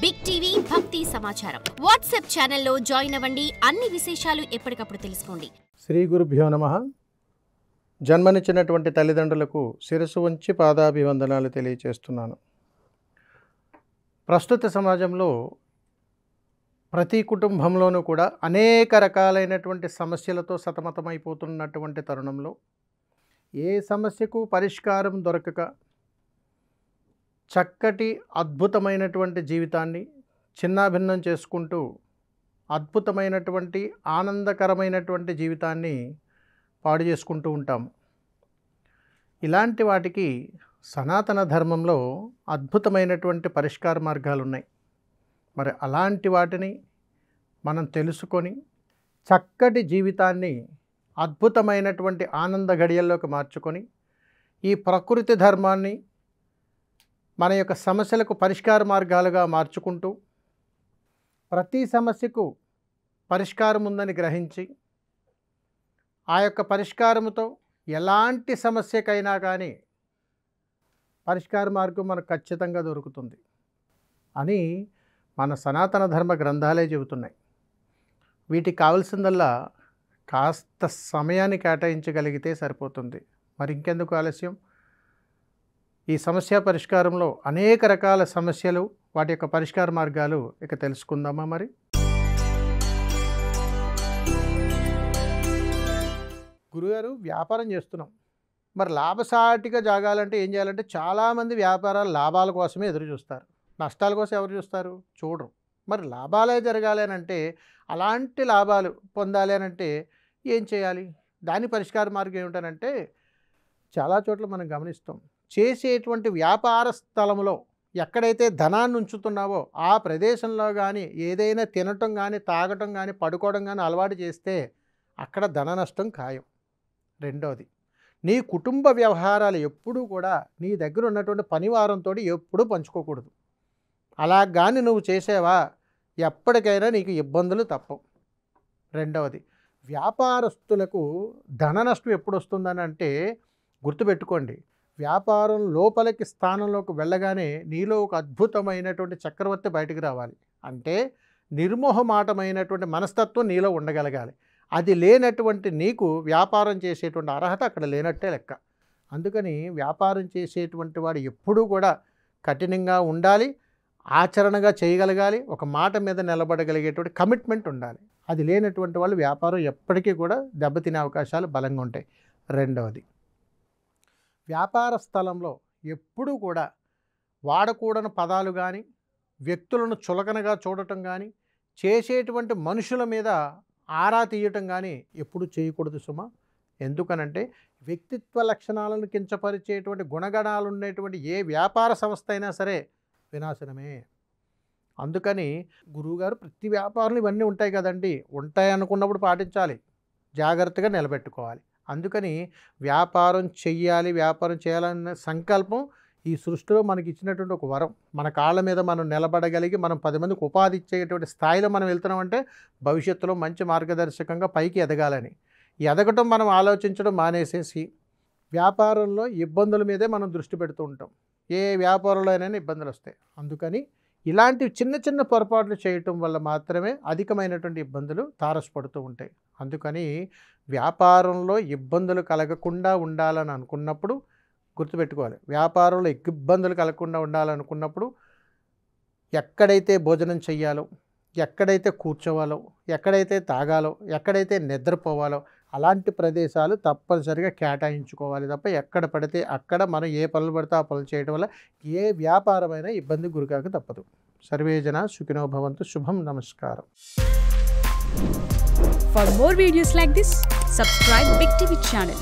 Big TV భక్తి సమాచారం WhatsApp ఛానల్లో జాయిన్ అవ్వండి. అన్ని విశేషాలు ఎప్పటికప్పుడు తెలుసుకోండి. శ్రీ గురుభ్యో నమః. జన్మనిచ్చినటువంటి తల్లిదండ్రులకు శిరస్సు వంచి పాదాభివందనాలు తెలియజేస్తున్నాను. ప్రస్తుత సమాజంలో ప్రతి కుటుంబంలోనూ కూడా అనేక రకాలైనటువంటి సమస్యలతో సతమతమైపోతున్నటువంటి తరుణంలో ఏ సమస్యకు పరిష్కారం దొరకక చక్కటి అద్భుతమైనటువంటి జీవితాన్ని చిన్నాభిన్నం చేసుకుంటూ అద్భుతమైనటువంటి ఆనందకరమైనటువంటి జీవితాన్ని పాడు చేసుకుంటూ ఉంటాము. ఇలాంటి వాటికి సనాతన ధర్మంలో అద్భుతమైనటువంటి పరిష్కార మార్గాలు ఉన్నాయి. మరి అలాంటి వాటిని మనం తెలుసుకొని చక్కటి జీవితాన్ని అద్భుతమైనటువంటి ఆనంద గడియల్లోకి మార్చుకొని ఈ ప్రకృతి ధర్మాన్ని మన యొక్క సమస్యలకు పరిష్కార మార్గాలుగా మార్చుకుంటూ ప్రతి సమస్యకు పరిష్కారం ఉందని గ్రహించి ఆ యొక్క పరిష్కారముతో ఎలాంటి సమస్యకైనా కానీ పరిష్కార మార్గం మనకు ఖచ్చితంగా దొరుకుతుంది అని మన సనాతన ధర్మ గ్రంథాలే చెబుతున్నాయి. వీటికి కావాల్సిందల్లా కాస్త సమయాన్ని కేటాయించగలిగితే సరిపోతుంది. మరి ఇంకెందుకు ఆలస్యం? ఈ సమస్య పరిష్కారంలో అనేక రకాల సమస్యలు, వాటి యొక్క పరిష్కార మార్గాలు ఇక తెలుసుకుందామా? మరి గురుగారు, వ్యాపారం చేస్తున్నాం, మరి లాభసాటిగా జాగాలంటే ఏం చేయాలంటే చాలామంది వ్యాపారాలు లాభాల కోసమే ఎదురు చూస్తారు, నష్టాల కోసం ఎవరు చూస్తారు? చూడరు. మరి లాభాలే జరగాలి అని అంటే, అలాంటి లాభాలు పొందాలి అని అంటే ఏం చేయాలి? దాని పరిష్కార మార్గం ఏమిటనంటే, చాలా చోట్ల మనం గమనిస్తాం, చేసేటువంటి వ్యాపార స్థలంలో ఎక్కడైతే ధనాన్ని ఉంచుతున్నావో ఆ ప్రదేశంలో కానీ ఏదైనా తినటం కానీ తాగటం కానీ పడుకోవడం కానీ అలవాటు చేస్తే అక్కడ ధన నష్టం ఖాయం. రెండవది, నీ కుటుంబ వ్యవహారాలు ఎప్పుడూ కూడా నీ దగ్గర ఉన్నటువంటి పనివారంతో ఎప్పుడూ పంచుకోకూడదు. అలా కానీ నువ్వు చేసేవా ఎప్పటికైనా నీకు ఇబ్బందులు తప్పవు. రెండవది, వ్యాపారస్తులకు ధన నష్టం ఎప్పుడు వస్తుందని అంటే గుర్తుపెట్టుకోండి, వ్యాపారం లోపలికి స్థానంలోకి వెళ్ళగానే నీలో ఒక అద్భుతమైనటువంటి చక్రవర్తి బయటికి రావాలి. అంటే నిర్మోహమాటమైనటువంటి మనస్తత్వం నీలో ఉండగలగాలి. అది లేనటువంటి నీకు వ్యాపారం చేసేటువంటి అర్హత అక్కడ లేనట్టే లెక్క. అందుకని వ్యాపారం చేసేటువంటి వాడు ఎప్పుడూ కూడా కఠినంగా ఉండాలి, ఆచరణగా చేయగలగాలి, ఒక మాట మీద నిలబడగలిగేటువంటి కమిట్మెంట్ ఉండాలి. అది లేనటువంటి వాళ్ళు వ్యాపారం ఎప్పటికీ కూడా దెబ్బతినే అవకాశాలు బలంగా ఉంటాయి. రెండవది, వ్యాపార స్థలంలో ఎప్పుడూ కూడా వాడకూడని పదాలు కానీ వ్యక్తులను చులకనగా చూడటం కానీ చేసేటువంటి మనుషుల మీద ఆరా తీయటం కానీ ఎప్పుడు చేయకూడదు సుమా. ఎందుకనంటే వ్యక్తిత్వ లక్షణాలను కించపరిచేటువంటి గుణగణాలు ఉండేటువంటి ఏ వ్యాపార సంస్థ అయినా సరే వినాశనమే. అందుకని గురువుగారు, ప్రతి వ్యాపారంలో ఇవన్నీ ఉంటాయి కదండి, ఉంటాయి అనుకున్నప్పుడు పాటించాలి, జాగ్రత్తగా నిలబెట్టుకోవాలి. అందుకని వ్యాపారం చెయ్యాలి, వ్యాపారం చేయాలన్న సంకల్పం ఈ సృష్టిలో మనకి ఇచ్చినటువంటి ఒక వరం. మన కాళ్ళ మీద మనం నిలబడగలిగి మనం 10 మందికి ఉపాధి ఇచ్చేటువంటి స్థాయిలో మనం వెళ్తున్నామంటే భవిష్యత్తులో మంచి మార్గదర్శకంగా పైకి ఎదగాలని. ఎదగటం మనం ఆలోచించడం మానేసేసి వ్యాపారంలో ఇబ్బందుల మీదే మనం దృష్టి పెడుతూ ఉంటాం. ఏ వ్యాపారంలో అయినా ఇబ్బందులు వస్తాయి. అందుకని ఇలాంటి చిన్న చిన్న పొరపాట్లు చేయటం వల్ల మాత్రమే అధికమైనటువంటి ఇబ్బందులు తారసపడుతూ ఉంటాయి. అందుకని వ్యాపారంలో ఇబ్బందులు కలగకుండా ఉండాలని అనుకున్నప్పుడు గుర్తుపెట్టుకోవాలి, వ్యాపారంలో ఇబ్బందులు కలగకుండా ఉండాలనుకున్నప్పుడు ఎక్కడైతే భోజనం చెయ్యాలో, ఎక్కడైతే కూర్చోవాలో, ఎక్కడైతే తాగాలో, ఎక్కడైతే నిద్రపోవాలో అలాంటి ప్రదేశాలు తప్పనిసరిగా కేటాయించుకోవాలి తప్ప ఎక్కడ పడితే అక్కడ మనం ఏ పనులు పడితే ఆ పనులు చేయడం వల్ల ఏ వ్యాపారమైనా ఇబ్బంది గురికాక తప్పదు. సర్వే జనా సుఖినో భవంతు. శుభం. నమస్కారం. For more videos like this, subscribe Big TV channel.